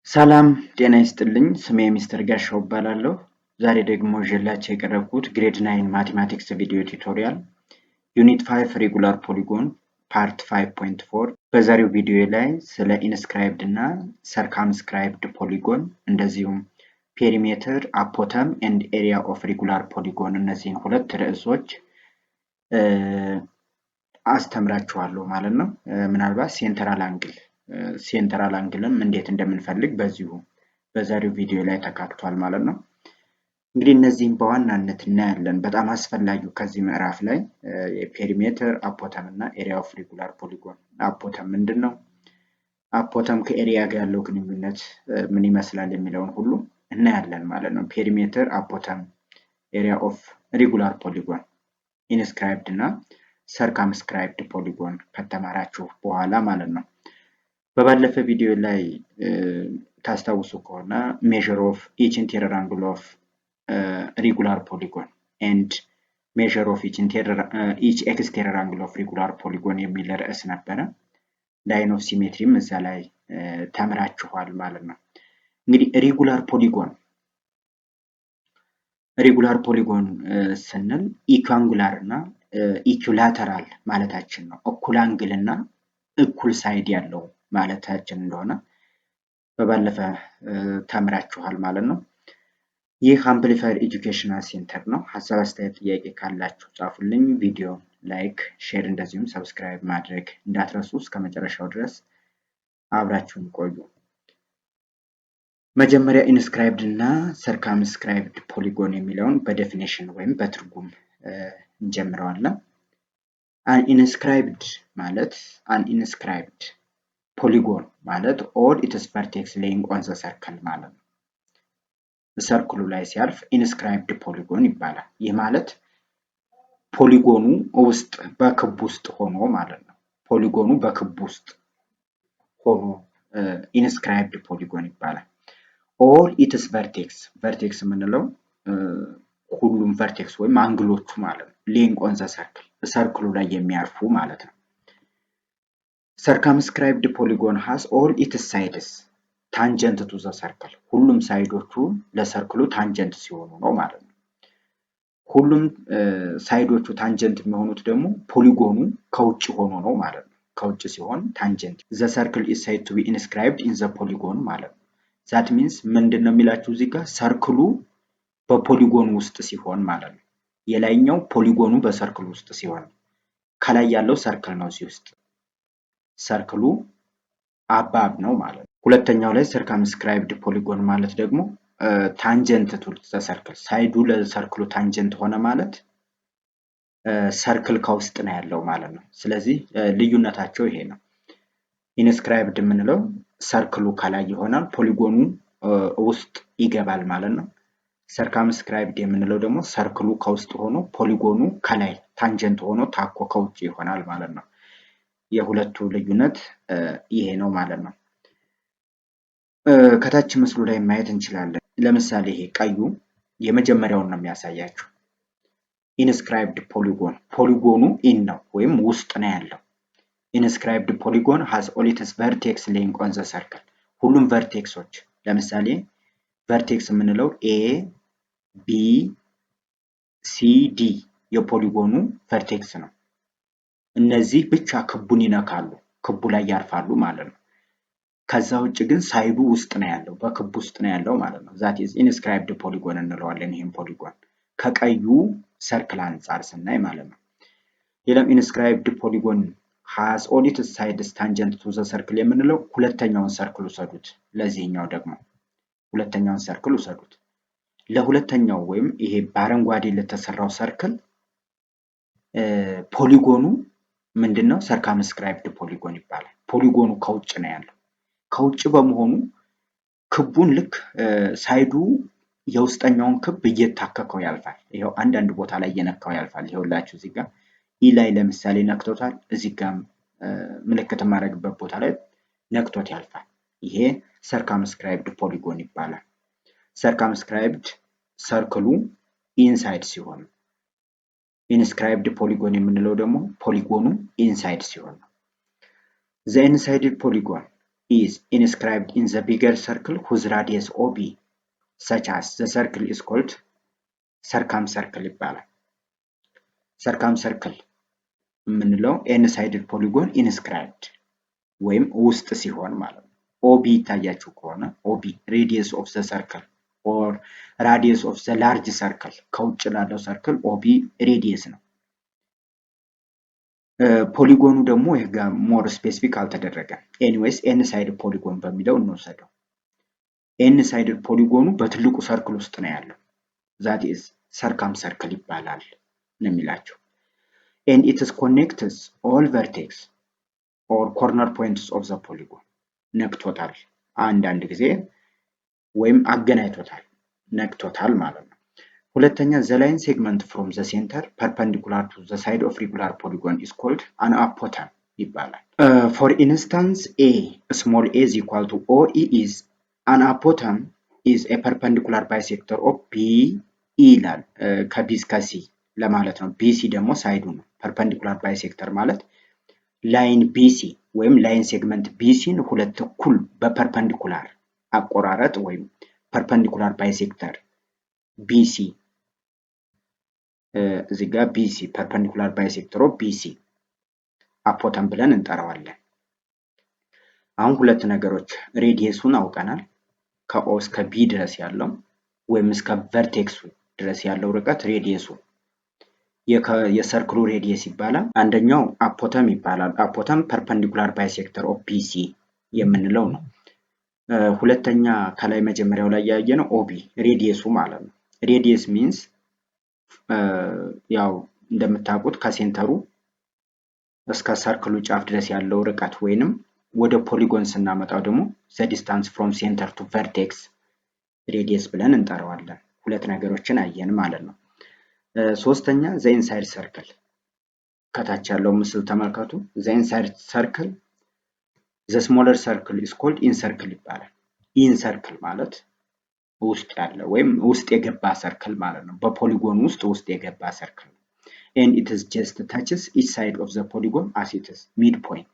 ሰላም ጤና ይስጥልኝ ስሜ ሚስተር ጋሻው እባላለሁ። ዛሬ ደግሞ ይዤላችሁ የቀረብኩት ግሬድ 9 ማቴማቲክስ ቪዲዮ ቱቶሪያል ዩኒት 5 ሬጉላር ፖሊጎን ፓርት 5.4 በዛሬው ቪዲዮ ላይ ስለ ኢንስክራይብድ እና ሰርከምስክራይብድ ፖሊጎን እንደዚሁም ፔሪሜትር አፖተም ኤንድ ኤሪያ ኦፍ ሬጉላር ፖሊጎን እነዚህን ሁለት ርዕሶች አስተምራችኋለሁ ማለት ነው። ምናልባት ሴንትራል አንግልም እንዴት እንደምንፈልግ በዛሬው ቪዲዮ ላይ ተካትቷል ማለት ነው። እንግዲህ እነዚህን በዋናነት እናያለን። በጣም አስፈላጊው ከዚህ ምዕራፍ ላይ የፔሪሜትር አፖተም እና ኤሪያ ኦፍ ሬጉላር ፖሊጎን። አፖተም ምንድነው? አፖተም ከኤሪያ ጋር ያለው ግንኙነት ምን ይመስላል የሚለውን ሁሉ እናያለን ማለት ነው። ፔሪሜትር አፖተም ኤሪያ ኦፍ ሬጉላር ፖሊጎን ኢንስክራይብድ እና ሰርከምስክራይብድ ፖሊጎን ከተማራችሁ በኋላ ማለት ነው። በባለፈ ቪዲዮ ላይ ታስታውሱ ከሆነ ሜዥር ኦፍ ኢች ኢንቴሪየር አንግል ኦፍ ሬጉላር ፖሊጎን ኤንድ ሜዥር ኦፍ ኢች ኤክስቴሪየር አንግል ኦፍ ሬጉላር ፖሊጎን የሚል ርዕስ ነበረ። ላይን ኦፍ ሲሜትሪም እዛ ላይ ተምራችኋል ማለት ነው። እንግዲህ ሬጉላር ፖሊጎን ስንል ኢኳንጉላር እና ኢኩላተራል ማለታችን ነው። እኩል አንግል እና እኩል ሳይድ ያለው ማለታችን እንደሆነ በባለፈ ተምራችኋል ማለት ነው። ይህ አምፕሊፋይድ ኤጁኬሽናል ሴንተር ነው። ሀሳብ አስተያየት ጥያቄ ካላችሁ ጻፉልኝ። ቪዲዮ ላይክ ሼር እንደዚሁም ሰብስክራይብ ማድረግ እንዳትረሱ። እስከ መጨረሻው ድረስ አብራችሁን ቆዩ። መጀመሪያ ኢንስክራይብድ እና ሰርከምስክራይብድ ፖሊጎን የሚለውን በዴፊኒሽን ወይም በትርጉም እንጀምረዋለን። አንኢንስክራይብድ ማለት አንኢንስክራይብድ ፖሊጎን ማለት ኦል ኢትስ ቨርቴክስ ሌይንግ ኦን ዘ ሰርክል ማለት ነው። ሰርክሉ ላይ ሲያልፍ ኢንስክራይብድ ፖሊጎን ይባላል። ይህ ማለት ፖሊጎኑ ውስጥ በክብ ውስጥ ሆኖ ማለት ነው። ፖሊጎኑ በክብ ውስጥ ሆኖ ኢንስክራይብድ ፖሊጎን ይባላል። ኦል ኢትስ ቨርቴክስ የምንለው ሁሉም ቨርቴክስ ወይም አንግሎቹ ማለት ነው። ሌይንግ ኦን ዘ ሰርክል ሰርክሉ ላይ የሚያርፉ ማለት ነው። ሰርከምስክራይብድ ፖሊጎን ሃዝ ኦል ኢትስ ሳይድስ ታንጀንት ቱ ዘ ሰርክል ሁሉም ሳይዶቹ ለሰርክሉ ታንጀንት ሲሆኑ ነው ማለት ነው። ሁሉም ሳይዶቹ ታንጀንት የሚሆኑት ደግሞ ፖሊጎኑ ከውጭ ሆኖ ነው ማለት ነው። ከውጭ ሲሆን ታንጀንት ዘ ሰርክል ኢዝ ሳይድ ቱ ቢ ኢንስክራይብድ ኢን ዘ ፖሊጎን ማለት ነው። ዛት ሚንስ ምንድነው የሚላችሁ እዚህ ጋር ሰርክሉ በፖሊጎኑ ውስጥ ሲሆን ማለት ነው። የላይኛው ፖሊጎኑ በሰርክሉ ውስጥ ሲሆን ከላይ ያለው ሰርክል ነው። እዚህ ውስጥ ሰርክሉ አባብ ነው ማለት ነው። ሁለተኛው ላይ ሰርከምስክራይብድ ፖሊጎን ማለት ደግሞ ታንጀንት ቱ ዘ ሰርክል ሳይዱ ለሰርክሉ ታንጀንት ሆነ ማለት ሰርክል ከውስጥ ነው ያለው ማለት ነው። ስለዚህ ልዩነታቸው ይሄ ነው። ኢንስክራይብድ የምንለው ሰርክሉ ከላይ ይሆናል፣ ፖሊጎኑ ውስጥ ይገባል ማለት ነው። ሰርከምስክራይብድ የምንለው ደግሞ ሰርክሉ ከውስጥ ሆኖ ፖሊጎኑ ከላይ ታንጀንት ሆኖ ታኮ ከውጭ ይሆናል ማለት ነው። የሁለቱ ልዩነት ይሄ ነው ማለት ነው። ከታች ምስሉ ላይ ማየት እንችላለን። ለምሳሌ ይሄ ቀዩ የመጀመሪያውን ነው የሚያሳያችሁ። ኢንስክራይብድ ፖሊጎን ፖሊጎኑ ኢን ነው ወይም ውስጥ ነው ያለው። ኢንስክራይብድ ፖሊጎን ሃዝ ኦል ኢትስ ቨርቴክስ ሌይንግ ኦን ዘ ሰርክል ሁሉም ቨርቴክሶች ለምሳሌ ቨርቴክስ የምንለው ኤ ቢ ሲ ዲ የፖሊጎኑ ቨርቴክስ ነው። እነዚህ ብቻ ክቡን ይነካሉ፣ ክቡ ላይ ያርፋሉ ማለት ነው። ከዛ ውጭ ግን ሳይዱ ውስጥ ነው ያለው፣ በክቡ ውስጥ ነው ያለው ማለት ነው። ዛት ኢዝ ኢንስክራይብድ ፖሊጎን እንለዋለን። ይሄን ፖሊጎን ከቀዩ ሰርክል አንጻር ስናይ ማለት ነው። ሌላም ኢንስክራይብድ ፖሊጎን ሃዝ ኦል ኢትስ ሳይድስ ታንጀንት ቱ ዘ ሰርክል የምንለው ሁለተኛውን ሰርክል ውሰዱት። ለዚህኛው ደግሞ ሁለተኛውን ሰርክል ውሰዱት። ለሁለተኛው ወይም ይሄ በአረንጓዴ ለተሰራው ሰርክል ፖሊጎኑ ምንድነው? ሰርከምስክራይብድ ፖሊጎን ይባላል። ፖሊጎኑ ከውጭ ነው ያለው። ከውጭ በመሆኑ ክቡን ልክ ሳይዱ የውስጠኛውን ክብ እየታከከው ያልፋል። ይሄው አንዳንድ ቦታ ላይ እየነካው ያልፋል። ይሄውላችሁ እዚህ ጋር ኢ ላይ ለምሳሌ ነክቶታል። እዚህ ጋር ምልክት የማደርግበት ቦታ ላይ ነክቶት ያልፋል። ይሄ ሰርከምስክራይብድ ፖሊጎን ይባላል። ሰርከምስክራይብድ ሰርክሉ ኢንሳይድ ሲሆን፣ ኢንስክራይብድ ፖሊጎን የምንለው ደግሞ ፖሊጎኑ ኢንሳይድ ሲሆን ነው። ዘ ኢንሳይድ ፖሊጎን is inscribed in the bigger circle whose radius OB, such as the circle is called circumcircle ይባላል። circumcircle የምንለው n-sided polygon inscribed ወይም ውስጥ ሲሆን ማለት ነው። OB ይታያችሁ ከሆነ OB radius of the circle or radius of the large circle ከውጭ ላለው circle OB radius ነው። ፖሊጎኑ ደግሞ ይሄ ጋር ሞር ስፔሲፊክ አልተደረገም። ኤኒዌይስ ኤን ሳይድ ፖሊጎን በሚለው እንወሰደው። ኤን ሳይድ ፖሊጎኑ በትልቁ ሰርክል ውስጥ ነው ያለው። ዛት ኢዝ ሰርከም ሰርክል ይባላል ነው የሚላቸው። and it is connects all vertex or corner points of the polygon ነክቶታል። አንዳንድ ጊዜ ወይም አገናኝቶታል ነክቶታል ማለት ነው። ሁለተኛ the line segment from the center perpendicular to the side of regular polygon is called an apothegm ይባላል። for instance a small a is equal to OE is an apothegm is a perpendicular bisector of B ይላል። ከቢ እስከ ሲ ለማለት ነው። BC ደግሞ ሳይዱ ነው። perpendicular bisector ማለት ላይን BC ወይም ላይን ሴግመንት BCን ሁለት እኩል በፐርፐንዲኩላር አቆራረጥ ወይም perpendicular bisector BC እዚህ ጋር BC perpendicular bisector of BC አፖተም ብለን እንጠራዋለን። አሁን ሁለት ነገሮች ሬዲየሱን አውቀናል። ከኦ እስከ ቢ ድረስ ያለው ወይም እስከ ቨርቴክሱ ድረስ ያለው ርቀት ሬዲየሱ የሰርክሉ ሬዲየስ ይባላል። አንደኛው አፖተም ይባላል። አፖተም perpendicular bisector of BC የምንለው ነው። ሁለተኛ ከላይ መጀመሪያው ላይ ያየነው OB ሬዲየሱ ማለት ነው። ሬዲየስ means ያው እንደምታውቁት ከሴንተሩ እስከ ሰርክሉ ጫፍ ድረስ ያለው ርቀት ወይንም ወደ ፖሊጎን ስናመጣው ደግሞ the distance from center to vertex ሬዲየስ ብለን እንጠራዋለን። ሁለት ነገሮችን አየን ማለት ነው። ሶስተኛ the inside circle ከታች ያለው ምስል ተመልከቱ። the inside circle the smaller circle is called incircle ይባላል። incircle ማለት ውስጥ ያለ ወይም ውስጥ የገባ ሰርክል ማለት ነው። በፖሊጎን ውስጥ የገባ ሰርክል and it is just touches each side of the polygon as it is midpoint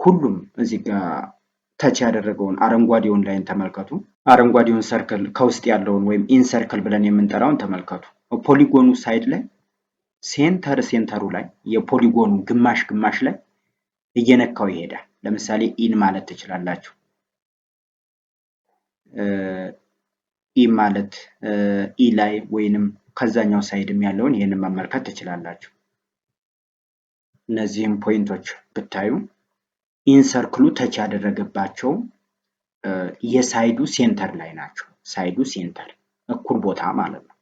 ሁሉም እዚህ ጋር ታች ያደረገውን አረንጓዴውን ላይን ተመልከቱ። አረንጓዴውን ሰርክል ከውስጥ ያለውን ወይም ኢንሰርክል ብለን የምንጠራውን ተመልከቱ። ፖሊጎኑ ሳይድ ላይ ሴንተሩ ላይ የፖሊጎኑ ግማሽ ላይ እየነካው ይሄዳል። ለምሳሌ ኢን ማለት ትችላላችሁ። ኢ ማለት ኢ ላይ ወይንም ከዛኛው ሳይድም ያለውን ይሄንን መመልከት ትችላላችሁ። እነዚህም ፖይንቶች ብታዩ ኢንሰርክሉ ተች ያደረገባቸው የሳይዱ ሴንተር ላይ ናቸው። ሳይዱ ሴንተር እኩል ቦታ ማለት ነው።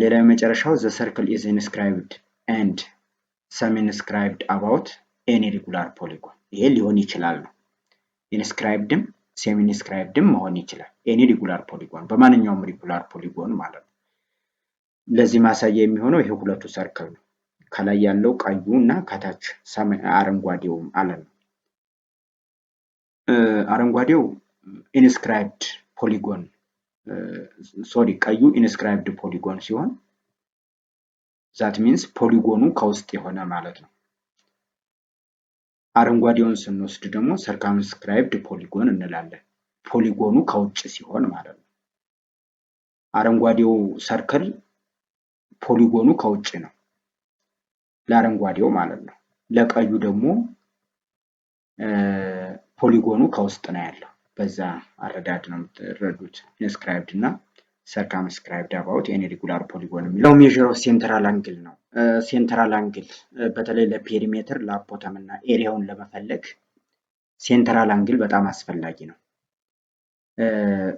ሌላው የመጨረሻው the circle is inscribed and semi-inscribed about any regular polygon ይሄ ሊሆን ይችላል ነው። inscribedም semi-inscribedም መሆን ይችላል። any regular polygon በማንኛውም regular polygon ማለት ነው። ለዚህ ማሳያ የሚሆነው ይሄ ሁለቱ ሰርክል ነው። ከላይ ያለው ቀዩ እና ከታች አረንጓዴው ማለት ነው። አረንጓዴው inscribed polygon ቀዩ inscribed polygon ሲሆን that means ፖሊጎኑ ከውስጥ የሆነ ማለት ነው። አረንጓዴውን ስንወስድ ደግሞ circumscribed polygon እንላለን። ፖሊጎኑ ከውጭ ሲሆን ማለት ነው። አረንጓዴው ሰርክል ፖሊጎኑ ከውጭ ነው ለአረንጓዴው ማለት ነው። ለቀዩ ደግሞ ፖሊጎኑ ከውስጥ ነው ያለው። በዛ አረዳድ ነው የምትረዱት። inscribed እና circumscribed about any regular polygon የሚለው measure of central angle ነው። ሴንትራል አንግል በተለይ ለፔሪሜትር ለአፖተም እና ኤሪያውን ለመፈለግ ሴንትራል አንግል በጣም አስፈላጊ ነው።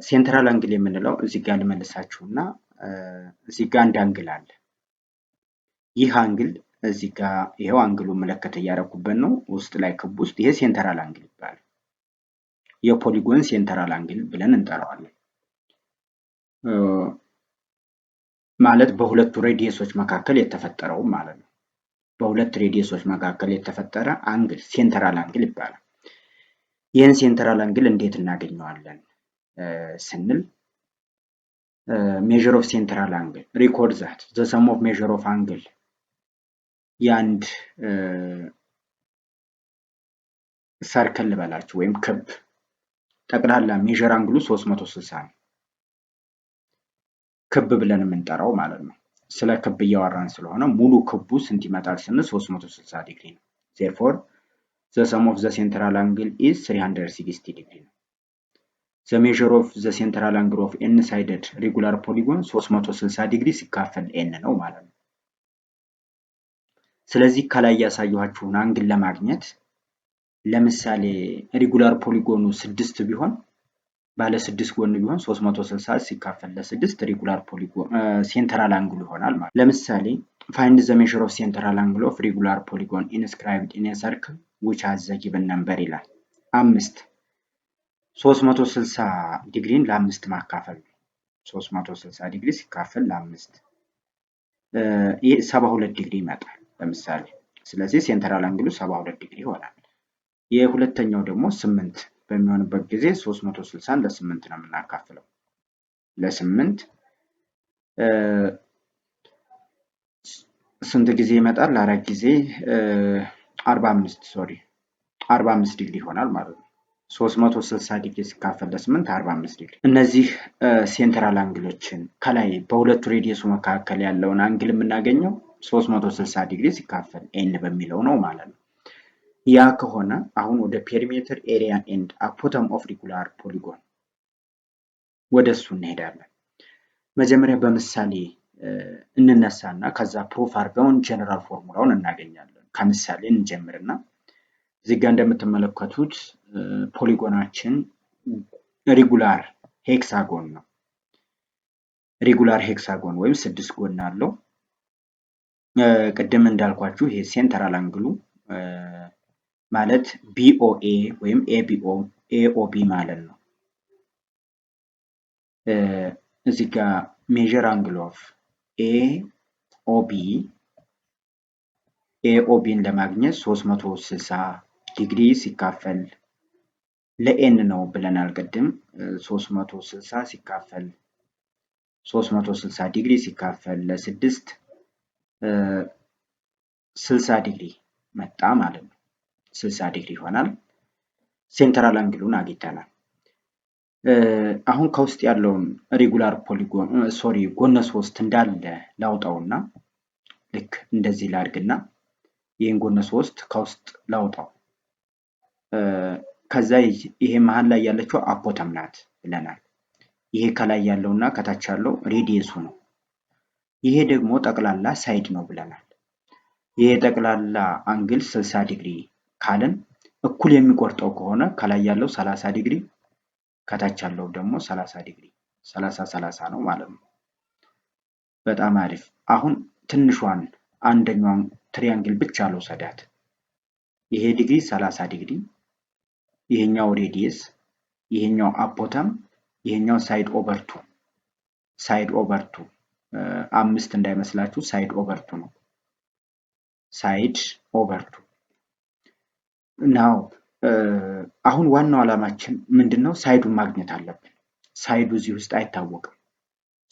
ሴንትራል አንግል የምንለው እዚህ ጋር ልመልሳችሁና እዚህ ጋር አንድ አንግል አለ። ይህ አንግል እዚህ ጋር ይሄው አንግሉ መለከት እያደረኩበት ነው። ውስጥ ላይ ክብ ውስጥ ይሄ ሴንትራል አንግል ይባላል። የፖሊጎን ሴንትራል አንግል ብለን እንጠራዋለን። ማለት በሁለቱ ሬዲየሶች መካከል የተፈጠረው ማለት ነው። በሁለት ሬዲየሶች መካከል የተፈጠረ አንግል ሴንትራል አንግል ይባላል። ይህን ሴንትራል አንግል እንዴት እናገኘዋለን ስንል measure of central angle record that the sum of measure of angle የአንድ ሰርክል ልበላችሁ ወይም ክብ ጠቅላላ ሜዥር አንግሉ 360 ነው። ክብ ብለን የምንጠራው ማለት ነው። ስለ ክብ እያወራን ስለሆነ ሙሉ ክቡ ስንት ይመጣል ስንል 360 ዲግሪ ነው። ዜርፎር ዘ ሰም ኦፍ ዘ ሴንትራል አንግል ኢዝ 360 ዲግሪ ነው። ዘ ሜዥር ኦፍ ዘ ሴንትራል አንግል ኦፍ ኤን ሳይደድ ሬጉላር ፖሊጎን 360 ዲግሪ ሲካፈል ኤን ነው ማለት ነው። ስለዚህ ከላይ ያሳየኋችሁን አንግል ለማግኘት ለምሳሌ ሬጉላር ፖሊጎኑ 6 ቢሆን ባለ 6 ጎን ቢሆን 360 ሲካፈል ለ6 ሬጉላር ፖሊጎን ሴንትራል አንግል ይሆናል ማለት። ለምሳሌ ፋይንድ ዘ ሜዥር ኦፍ ሴንትራል አንግል ኦፍ ሬጉላር ፖሊጎን ኢንስክራይብድ ኢን ኤ ሰርክል ዊች ሃዝ ዘ ጊቨን ነምበር ይላል። 5 360 ዲግሪን ለ5 ማካፈል ነው። 360 ዲግሪ ሲካፈል ለ5 ይሄ 72 ዲግሪ ይመጣል ለምሳሌ። ስለዚህ ሴንትራል አንግሉ 72 ዲግሪ ይሆናል። የሁለተኛው ደግሞ 8 በሚሆንበት ጊዜ 360 ለ8 ነው የምናካፍለው። ለ8 ስንት ጊዜ ይመጣል? ለአራት ጊዜ 45 ዲግሪ ይሆናል ማለት ነው። 360 ዲግሪ ሲካፈል ለ8 45 ዲግሪ። እነዚህ ሴንትራል አንግሎችን ከላይ በሁለቱ ሬዲየሱ መካከል ያለውን አንግል የምናገኘው 360 ዲግሪ ሲካፈል ኤን በሚለው ነው ማለት ነው። ያ ከሆነ አሁን ወደ ፔሪሜትር ኤሪያ ኤንድ አፖተም ኦፍ ሬጉላር ፖሊጎን ወደሱ እንሄዳለን። መጀመሪያ በምሳሌ እንነሳና ከዛ ፕሩፍ አድርገውን ጀነራል ፎርሙላውን እናገኛለን። ከምሳሌ እንጀምርና እዚህ ጋር እንደምትመለከቱት ፖሊጎናችን ሬጉላር ሄክሳጎን ነው። ሬጉላር ሄክሳጎን ወይም 6 ጎን አለው። ቅድም እንዳልኳችሁ ይሄ ሴንትራል አንግሉ ማለት ቢኦኤ ወይም ኤኦቢ ማለት ነው። እዚህ ጋር ሜዥር አንግል ኦፍ ኤኦቢን ለማግኘት 360 ዲግሪ ሲካፈል ለኤን ነው ብለናል ቅድም። 360 ዲግሪ ሲካፈል ለ6 60 ዲግሪ መጣ ማለት ነው። 60 ዲግሪ ይሆናል። ሴንትራል አንግሉን አግኝተናል። አሁን ከውስጥ ያለውን ሬጉላር ፖሊጎን ጎነ 3 እንዳለ ላውጣውና ልክ እንደዚህ ላድርግና ይሄን ጎነ 3 ከውስጥ ላውጣው። ከዛ ይሄ መሃል ላይ ያለችው አፖተም ናት ብለናል። ይሄ ከላይ ያለውና ከታች ያለው ሬዲየሱ ነው። ይሄ ደግሞ ጠቅላላ ሳይድ ነው ብለናል። ይሄ ጠቅላላ አንግል 60 ዲግሪ ካልን እኩል የሚቆርጠው ከሆነ ከላይ ያለው 30 ዲግሪ ከታች ያለው ደግሞ 30 ዲግሪ 30 ነው ማለት ነው። በጣም አሪፍ። አሁን ትንሿን አንደኛውን ትሪያንግል ብቻ ልውሰዳት። ይሄ ዲግሪ 30 ዲግሪ፣ ይሄኛው ሬዲየስ፣ ይሄኛው አፖተም፣ ይሄኛው ሳይድ ኦቨርቱ 5 እንዳይመስላችሁ ሳይድ ኦቨርቱ ነው። ሳይድ ኦቨርቱ ናው። አሁን ዋናው ዓላማችን ምንድነው? ሳይዱን ማግኘት አለብን። ሳይዱ እዚህ ውስጥ አይታወቅም።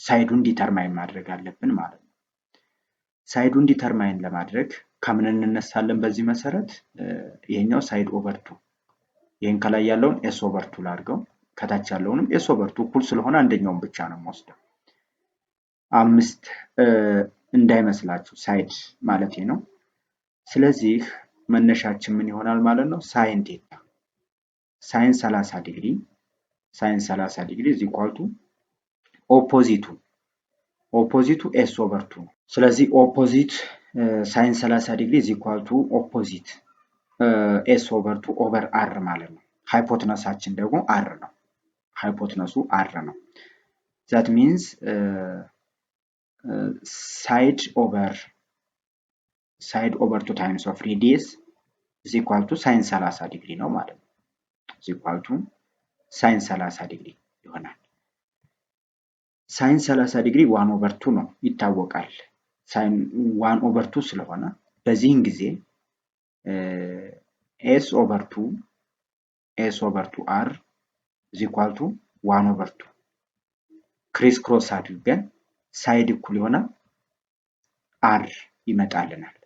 ሳይዱን ዲተርማይን ማድረግ አለብን ማለት ነው። ሳይዱን ዲተርማይን ለማድረግ ከምን እንነሳለን? በዚህ መሰረት ይሄኛው ሳይድ ኦቨርቱ፣ ይሄን ከላይ ያለውን ኤስ ኦቨርቱ ላድርገው፣ ከታች ያለውንም ኤስ ኦቨርቱ እኩል ስለሆነ አንደኛውን ብቻ ነው የምወስደው። 5 እንዳይመስላችሁ ሳይድ ማለት ነው። ስለዚህ መነሻችን ምን ይሆናል ማለት ነው? ሳይን ቴታ ሳይን 30 ዲግሪ is equal to ኦፖዚቱ ኤስ ኦቨርቱ ነው። ስለዚህ ኦፖዚት ሳይን 30 ዲግሪ is equal to ኦፖዚት ኤስ ኦቨርቱ ኦቨር አር ማለት ነው። ሃይፖትነሳችን ደግሞ አር ነው። ሃይፖትነሱ አር ነው። that means side over 2 times of radius is equal to sin 30 ዲግሪ ነው ማለት ነው። is equal to sin 30 ዲግሪ ይሆናል። sin 30 ዲግሪ 1 over 2 ነው ይታወቃል። sin 1 over 2 ስለሆነ በዚህን ጊዜ s over 2 r is equal to 1 over 2 ክሪስ ክሮስ አድርገን ሳይድ እኩል ይሆናል r ይመጣልናል።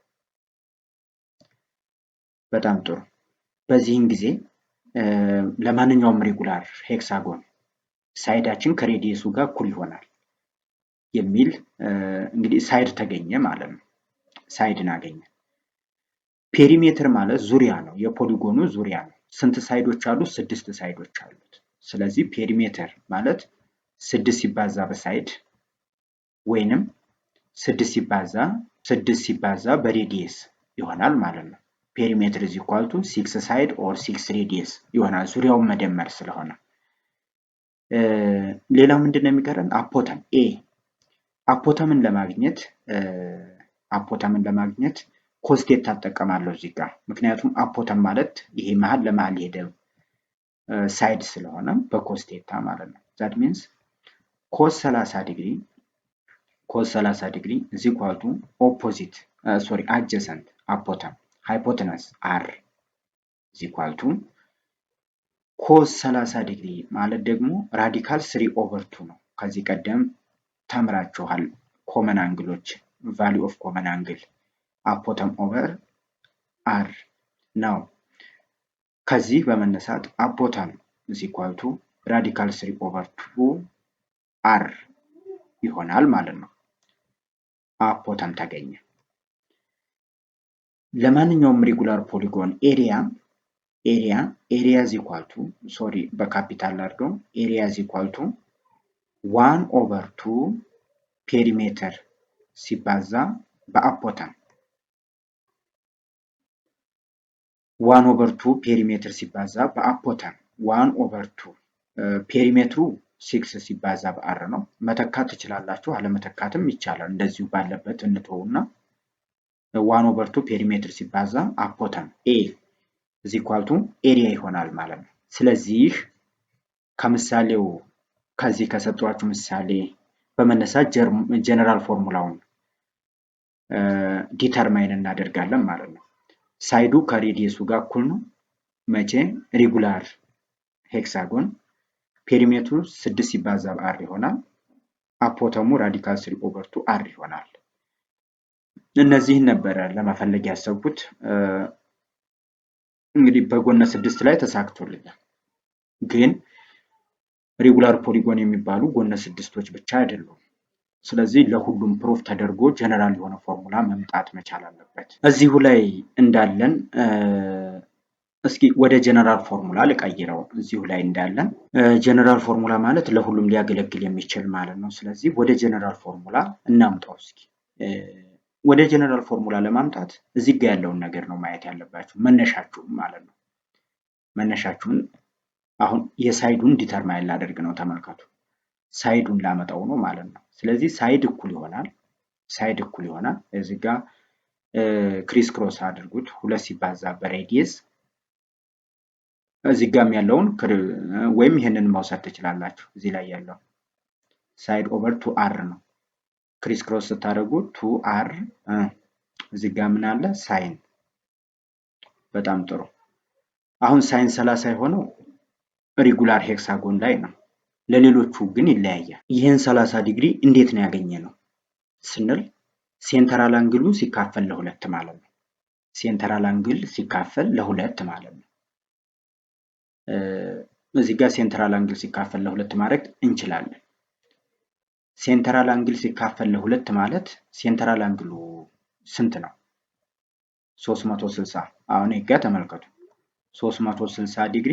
በጣም ጥሩ። በዚህን ጊዜ ለማንኛውም ሬጉላር ሄክሳጎን ሳይዳችን ከሬዲየሱ ጋር እኩል ይሆናል የሚል እንግዲህ ሳይድ ተገኘ ማለት ነው። ሳይድን አገኘ። ፔሪሜትር ማለት ዙሪያ ነው። የፖሊጎኑ ዙሪያ ነው። ስንት ሳይዶች አሉት? 6 ሳይዶች አሉት። ስለዚህ ፔሪሜትር ማለት 6 ሲባዛ በሳይድ ወይንም 6 ሲባዛ በሬዲየስ ይሆናል ማለት ነው። ፔሪሜትር is equal to 6 ሳይድ or 6 ሬዲየስ ይሆናል ዙሪያውን መደመር ስለሆነ። ሌላው ምንድነው የሚቀረን? አፖተም ኤ። አፖተምን ለማግኘት ኮስቴታ እጠቀማለሁ እዚህ ጋር። ምክንያቱም አፖተም ማለት ይሄ መሀል ለመሀል የሄደ ሳይድ ስለሆነ በኮስቴታ ማለት ነው። that means cos 30 ዲግሪ is equal to adjacent አፖተም ሃይፖተነስ r is equal to cos 30 ዲግሪ ማለት ደግሞ ራዲካል 3/2 ነው። ከዚህ ቀደም ተምራችኋል። ኮመን አንግሎች ቫልዩ ኦፍ ኮመን አንግል አፖተም ኦቨር አር ነው። ከዚህ በመነሳት አፖተም is equal to ራዲካል 3/2 አር ይሆናል ማለት ነው። አፖተም ተገኘ። ለማንኛውም ሬጉላር ፖሊጎን ኤሪያ is equal to በካፒታል አድርገው ኤሪያ is equal to 1/2 ፔሪሜትር ሲባዛ በአፖተም 1/2 ፔሪሜትር ሲባዛ በአፖተም 1/2 ፔሪሜትሩ 6 ሲባዛ በአር ነው። መተካት ትችላላችሁ፣ አለመተካትም ይቻላል። እንደዚሁ ባለበት እንተውና 1/2 ፔሪሜትር ሲባዛ አፖተም ኤ is equal to ኤሪያ ይሆናል ማለት ነው። ስለዚህ ከምሳሌው ከዚህ ከሰጧችሁ ምሳሌ በመነሳት ጀነራል ፎርሙላውን ዲተርማይን እናደርጋለን ማለት ነው። ሳይዱ ከሬዲየሱ ጋር እኩል ነው። መቼ? ሬጉላር ሄክሳጎን ፔሪሜትሩ 6 ሲባዛ በአር ይሆናል። አፖተሙ ራዲካል 3/2 አር ይሆናል። እነዚህን ነበረ ለመፈለግ ያሰብኩት። እንግዲህ በጎነ 6 ላይ ተሳክቶልኛል። ግን ሬጉላር ፖሊጎን የሚባሉ ጎነ 6ቶች ብቻ አይደሉም። ስለዚህ ለሁሉም ፕሩፍ ተደርጎ ጀነራል የሆነ ፎርሙላ መምጣት መቻል አለበት። እዚሁ ላይ እንዳለን እስኪ ወደ ጀነራል ፎርሙላ ልቀይረው። እዚሁ ላይ እንዳለን ጀነራል ፎርሙላ ማለት ለሁሉም ሊያገለግል የሚችል ማለት ነው። ስለዚህ ወደ ጀነራል ፎርሙላ እናምጣው እስኪ። ወደ ጀነራል ፎርሙላ ለማምጣት እዚህ ጋር ያለውን ነገር ነው ማየት ያለባችሁ፣ መነሻችሁን ማለት ነው። መነሻችሁን አሁን የሳይዱን ዲተርማይን ላደርግ ነው። ተመልከቱ፣ ሳይዱን ላመጣው ነው ማለት ነው። ስለዚህ ሳይድ እኩል ይሆናል እዚህ ጋር ክሪስ ክሮስ አድርጉት 2 ሲባዛ በሬዲየስ እዚህ ጋርም ያለውን ወይም ይሄንን መውሰድ ትችላላችሁ። እዚህ ላይ ያለው ሳይድ ኦቨር 2r ነው። ክሪስ ክሮስ ስታደርጉ 2r እዚህ ጋር ምን አለ? ሳይን። በጣም ጥሩ። አሁን ሳይን 30 የሆነው ሬጉላር ሄክሳጎን ላይ ነው። ለሌሎቹ ግን ይለያያል። ይህን 30 ዲግሪ እንዴት ነው ያገኘነው ስንል ሴንተራል አንግሉ ሲካፈል ለሁለት ማለት ነው። ሴንተራል አንግል ሲካፈል ለሁለት ማለት ነው። እዚህ ጋር ሴንተራል አንግል ሲካፈል ለሁለት ማድረግ እንችላለን። ሴንተራል አንግል ሲካፈል ለሁለት ማለት ሴንተራል አንግሉ ስንት ነው? 360። አሁን ይጋ ተመልከቱ። 360 ዲግሪ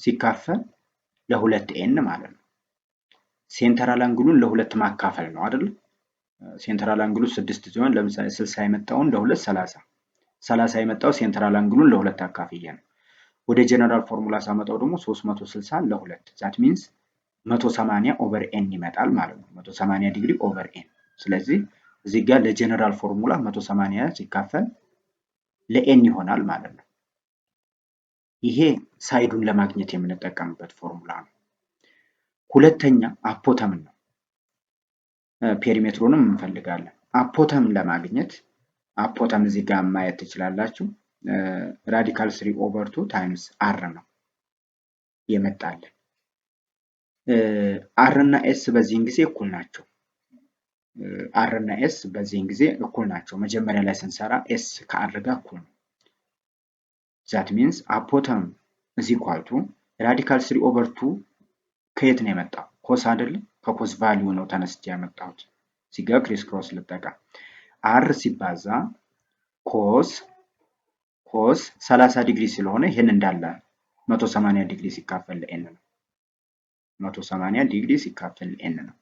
ሲካፈል ለሁለት ኤን ማለት ነው። ሴንተራል አንግሉን ለሁለት ማካፈል ነው አይደል? ሴንተራል አንግሉ 6 ሲሆን ለምሳሌ 60 የመጣውን ለሁለት 30 የመጣው ሴንተራል አንግሉን ለሁለት አካፍዬ ነው። ወደ ጀነራል ፎርሙላ ሳመጣው ደግሞ 360 ለሁለት ዛት ሚንስ 180 ኦቨር ኤን ይመጣል ማለት ነው። 180 ዲግሪ ኦቨር ኤን። ስለዚህ እዚህ ጋር ለጀነራል ፎርሙላ 180 ሲካፈል ለኤን ይሆናል ማለት ነው። ይሄ ሳይዱን ለማግኘት የምንጠቀምበት ፎርሙላ ነው። ሁለተኛ አፖተምን ነው። ፔሪሜትሩንም እንፈልጋለን። አፖተምን ለማግኘት አፖተም እዚህ ጋር ማየት ትችላላችሁ። ራዲካል 3/2 ታይምስ አር ነው የመጣልን። አር እና ኤስ በዚህን ጊዜ እኩል ናቸው። አር እና ኤስ በዚህን ጊዜ እኩል ናቸው። መጀመሪያ ላይ ስንሰራ ኤስ ከአር ጋር እኩል ነው። ዛት ሚንስ አፖተም is equal to ራዲካል 3/2 ከየት ነው የመጣው? ኮስ አይደል? ከኮስ ቫልዩ ነው ተነስቼ ያመጣሁት። እዚህ ጋር ክሪስ ክሮስ ልጠቀም። አር ሲባዛ ኮስ 30 ዲግሪ ስለሆነ ይሄን እንዳለ 180 ዲግሪ ሲካፈል ለኤን ነው። 180 ዲግሪ ሲካፈል ለኤን ነው።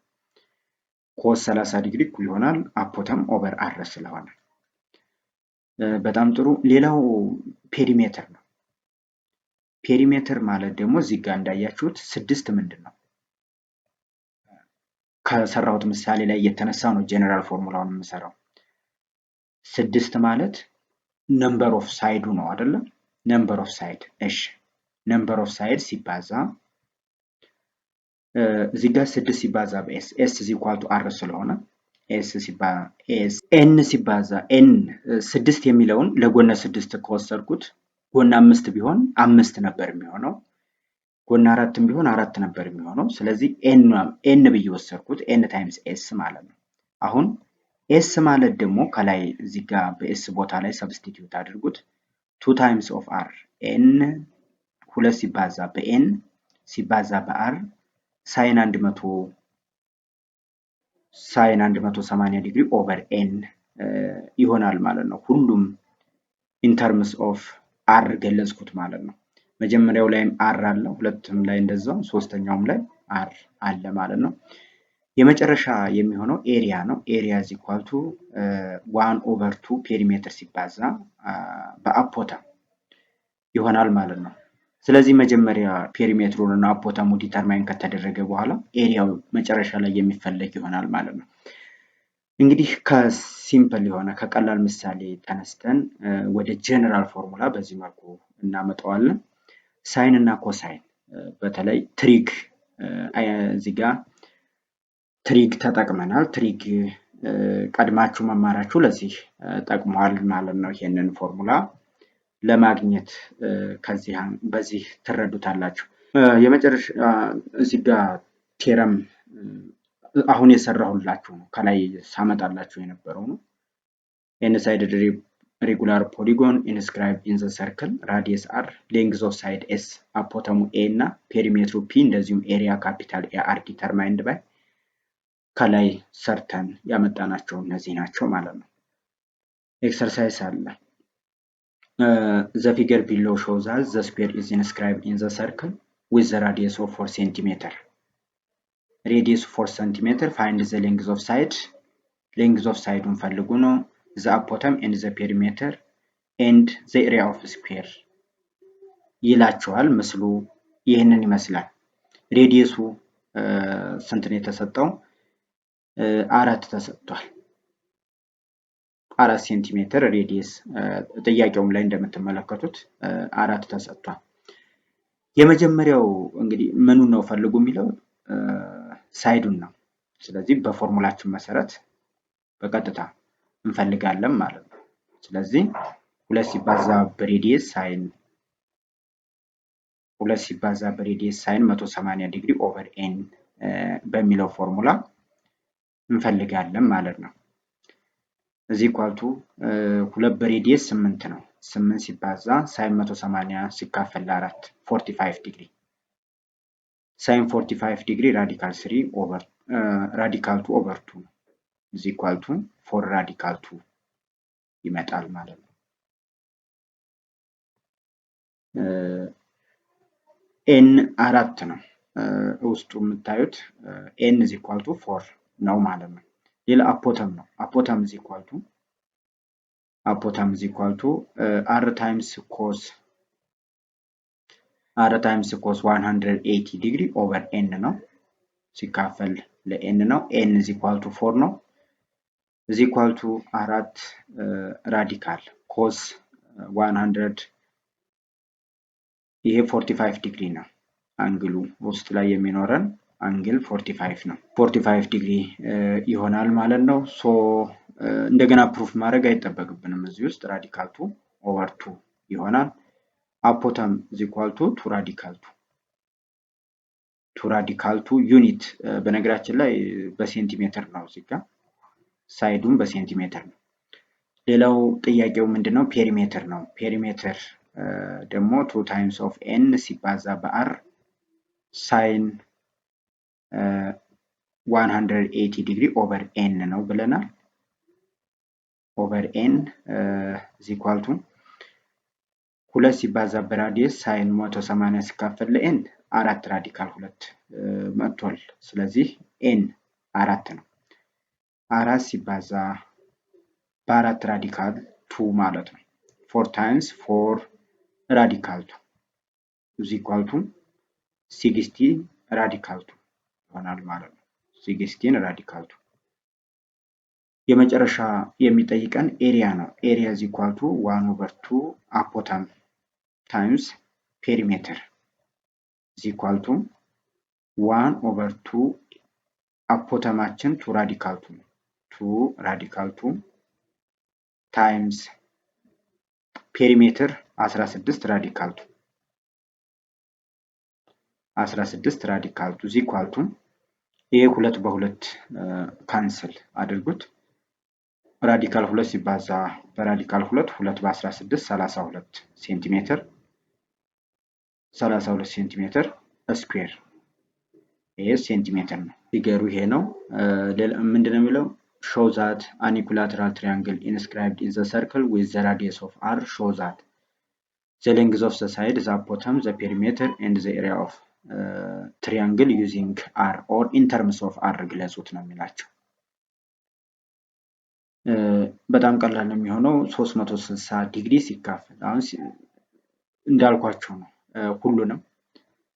ኮስ 30 ዲግሪ እኩል ይሆናል አፖተም ኦቨር አር ስለሆነ። በጣም ጥሩ። ሌላው ፔሪሜትር ነው። ፔሪሜትር ማለት ደግሞ እዚህ ጋር እንዳያችሁት 6 ምንድን ነው? ከሰራሁት ምሳሌ ላይ እየተነሳ ነው ጀነራል ፎርሙላውን የምሰራው። 6 ማለት ነምበር ኦፍ ሳይዱ ነው አይደለ? ነምበር ኦፍ ሳይድ። እሺ ነምበር ኦፍ ሳይድ ሲባዛ እዚህ ጋር 6 ሲባዛ በኤስ ኤስ is equal to r ስለሆነ ኤስ ሲባዛ ኤስ ኤን ሲባዛ ኤን 6 የሚለውን ለጎነ 6 ከወሰድኩት ጎነ 5 ቢሆን 5 ነበር የሚሆነው። ጎነ 4 ቢሆን 4 ነበር የሚሆነው። ስለዚህ ኤን ብዬ ወሰድኩት ኤን ታይምስ ኤስ ማለት ነው። አሁን ኤስ ማለት ደግሞ ከላይ እዚህ ጋር በኤስ ቦታ ላይ ሰብስቲቲዩት አድርጉት 2 ታይምስ ኦፍ አር ኤን 2 ሲባዛ በኤን ሲባዛ በአር ሳይን 180 ዲግሪ ኦቨር ኤን ይሆናል ማለት ነው። ሁሉም ኢን ተርምስ ኦፍ አር ገለጽኩት ማለት ነው። መጀመሪያው ላይም አር አለ፣ ሁለቱም ላይ እንደዛው፣ ሶስተኛውም ላይ አር አለ ማለት ነው። የመጨረሻ የሚሆነው ኤሪያ ነው። ኤሪያ is equal to 1/2 ፔሪሜትር ሲባዛ በአፖተም ይሆናል ማለት ነው። ስለዚህ መጀመሪያ ፔሪሜትሩን እና አፖተሙ ዲተርማይን ከተደረገ በኋላ ኤሪያው መጨረሻ ላይ የሚፈለግ ይሆናል ማለት ነው። እንግዲህ ከሲምፕል የሆነ ከቀላል ምሳሌ ተነስተን ወደ ጀነራል ፎርሙላ በዚህ መልኩ እናመጣዋለን። ሳይን እና ኮሳይን በተለይ ትሪግ እዚህ ጋር ትሪግ ተጠቅመናል። ትሪግ ቀድማችሁ መማራችሁ ለዚህ ጠቅሟል ማለት ነው። ይሄንን ፎርሙላ ለማግኘት በዚህ ትረዱታላችሁ። የመጨረሻ እዚህ ጋር ቴረም አሁን የሰራሁላችሁ ነው፣ ከላይ ሳመጣላችሁ የነበረው ነው። ኤን ሳይድድ ሬጉላር ፖሊጎን ኢንስክራይብድ ኢን ዘ ሰርክል ራዲየስ አር ሌንግዝ ኦፍ ሳይድ ኤስ አፖተሙ ኤ እና ፔሪሜትሩ ፒ እንደዚሁም ኤሪያ ካፒታል ኤ አር ዲተርማይንድ ባይ ከላይ ሰርተን ያመጣናቸው እነዚህ ናቸው ማለት ነው። ኤክሰርሳይዝ አለ። the figure below shows us the square is inscribed in the circle with the radius of 4 cm. radius 4 cm, find the length of side. length of side ፈልጉ ነው። the apotem and the perimeter and the area of square ይላችኋል። ምስሉ ይህንን ይመስላል። ሬዲየሱ ስንት ነው የተሰጠው? 4 ተሰጥቷል። 4 ሴንቲሜትር ሬዲየስ ጥያቄውም ላይ እንደምትመለከቱት 4 ተሰጥቷል። የመጀመሪያው እንግዲህ ምኑን ነው ፈልጉ የሚለው ሳይዱን ነው። ስለዚህ በፎርሙላችን መሰረት በቀጥታ እንፈልጋለን ማለት ነው። ስለዚህ 2 ሲባዛ በሬዲየስ ሳይን 180 ዲግሪ ኦቨር ኤን በሚለው ፎርሙላ እንፈልጋለን ማለት ነው። እዚህ ኳልቱ 2 በሬዲየስ 8 ነው። 8 ሲባዛ ሳይን 180 ሲካፈል ለ4 45 ዲግሪ ሳይን 45 ዲግሪ ራዲካል 3 ኦቨር ራዲካል 2 ኦቨር 2 ነው። እዚህ ኳልቱ 4 ራዲካል 2 ይመጣል ማለት ነው። ኤን 4 ነው ውስጡ የምታዩት ኤን is equal to 4 ነው ማለት ነው። ሌላ አፖተም ነው። አፖተም is equal to r times cos 180 ዲግሪ ኦቨር ኤን ነው ሲካፈል ለኤን ነው። ኤን is equal to 4 ነው። is equal to 4 ራዲካል cos 100 ይሄ 45 ዲግሪ ነው። አንግሉ ውስጥ ላይ የሚኖረን አንግል 45 ነው። 45 ዲግሪ ይሆናል ማለት ነው። ሶ እንደገና ፕሩፍ ማድረግ አይጠበቅብንም። እዚህ ውስጥ ራዲካል 2 ኦቨር 2 ይሆናል። አፖተም is equal to 2 ራዲካል 2 ዩኒት በነገራችን ላይ በሴንቲሜትር ነው። እዚህ ጋር ሳይዱን በሴንቲሜትር ነው። ሌላው ጥያቄው ምንድነው? ፔሪሜትር ነው። ፔሪሜትር ደግሞ 2 ታይምስ ኦፍ ኤን ሲባዛ በአር ሳይን 180 ዲግሪ ኦቨር ኤን ነው ብለናል። ኦቨር ኤን ኢኳል ቱ 2 ሲባዛ በራዲየስ ሳይን 180 ሲካፈል ለኤን 4 ራዲካል 2 መጥቷል። ስለዚህ ኤን 4 ነው። 4 ሲባዛ በ4 ራዲካል 2 ማለት ነው። 4 ታይምስ 4 ራዲካል 2 ኢኳል ቱ 60 ራዲካል 2 ይሆናል ማለት ነው። 16 ራዲካል 2 የመጨረሻ የሚጠይቀን ኤሪያ ነው። ኤሪያ ኢኳል ቱ 1/2 አፖተም ታይምስ ፔሪሜትር ኢኳል ቱ 1/2 አፖተማችን 2 ራዲካል 2 ነው። 2 ራዲካል 2 ታይምስ ፔሪሜትር 16 ራዲካል 2 16 ራዲካል 2 ኢኳል ቱ ይሄ 2 በ2 ካንስል አድርጉት። ራዲካል 2 ሲባዛ በራዲካል 2 2 በ16 32 ሴንቲሜትር 32 ሴንቲሜትር ስኩዌር ይሄ ሴንቲሜትር ነው። ፊገሩ ይሄ ነው። ምንድነው የሚለው show that an equilateral triangle inscribed in the circle with the radius of r show that the length of the side, the bottom, the perimeter and the area of triangle using r or in terms of r ግለጹት ነው የሚላቸው። በጣም ቀላል ነው የሚሆነው 360 ዲግሪ ሲካፈል አሁን እንዳልኳችሁ ነው። ሁሉንም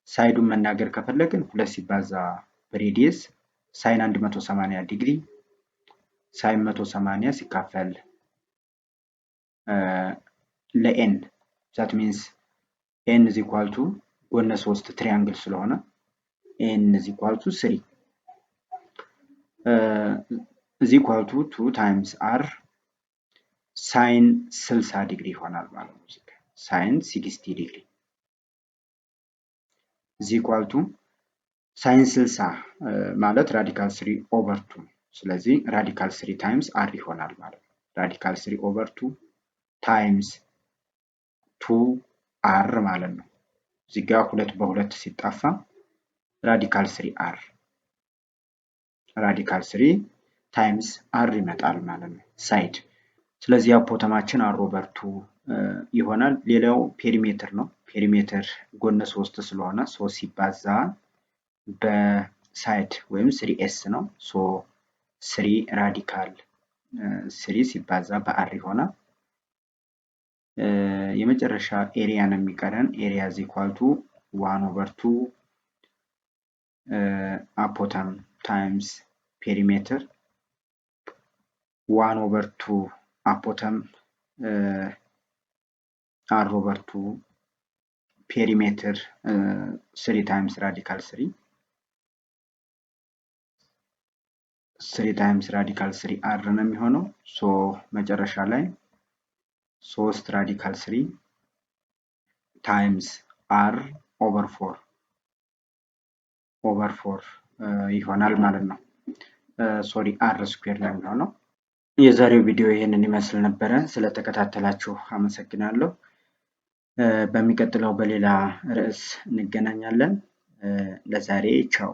ሳይዱን መናገር ከፈለግን 2 ሲባዛ በሬዲየስ ሳይን 180 ዲግሪ ሳይን 180 ሲካፈል ለኤን that means n is equal to ጎነ 3 ትሪያንግል ስለሆነ n is equal to 3 is equal to 2 times r ሳይን 60 ዲግሪ ይሆናል ማለት ነው። ሳይን 60 ዲግሪ is equal to ሳይን 60 ማለት ራዲካል 3 ኦቨር 2 ስለዚህ ራዲካል 3 ታይምስ r ይሆናል ማለት ነው። ራዲካል 3 ኦቨር 2 ታይምስ 2 r ማለት ነው። እዚህ ጋር 2 በ2 ሲጣፋ ራዲካል 3 r ራዲካል 3 ታይምስ r ይመጣል ማለት ነው ሳይድ። ስለዚህ አፖተማችን r ኦቨር 2 ይሆናል። ሌላው ፔሪሜትር ነው። ፔሪሜትር ጎነ 3 ስለሆነ 3 ሲባዛ በሳይድ ወይም 3s ነው። ሶ 3 ራዲካል 3 ሲባዛ በr ይሆናል። የመጨረሻ ኤሪያ ነው የሚቀረን። ኤሪያ is equal to 1/2 አፖተም ታይምስ ፔሪሜትር 1/2 አፖተም r/2 ፔሪሜትር 3 ታይምስ ራዲካል 3 ታይምስ ራዲካል 3 r ነው የሚሆነው። ሶ መጨረሻ ላይ 3 ራዲካል 3 ታይምስ r ኦቨር 4 ይሆናል ማለት ነው። ሶሪ r ስኩዌር ነው የሚሆነው። የዛሬው ቪዲዮ ይሄንን ይመስል ነበረ። ስለተከታተላችሁ አመሰግናለሁ። በሚቀጥለው በሌላ ርዕስ እንገናኛለን። ለዛሬ ቻው።